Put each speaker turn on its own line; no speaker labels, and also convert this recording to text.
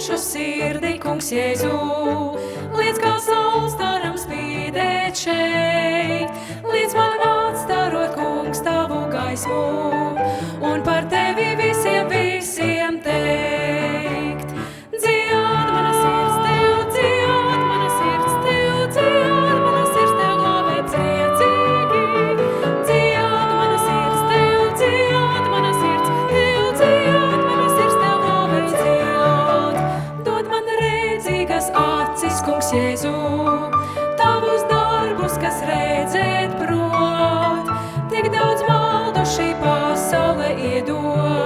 mīlušu sirdī, kungs Jēzu, liec kā saules staram spīdēt šeit, liec man atstarot, kungs, tavu gaismu, un par tevi visiem teikt. Dzied mana sirds tev, dzied mana sirds tev, dzied mana sirds tev glābē priecīgi. Dzied mana sirds tev, dzied mana sirds tev, dzied mana sirds tev glābē dzied. Dod man redzīgas acis, kungs Jēzu, tavus darbus, kas redzēt prot, tik daudz maldu šī pasaule iedod.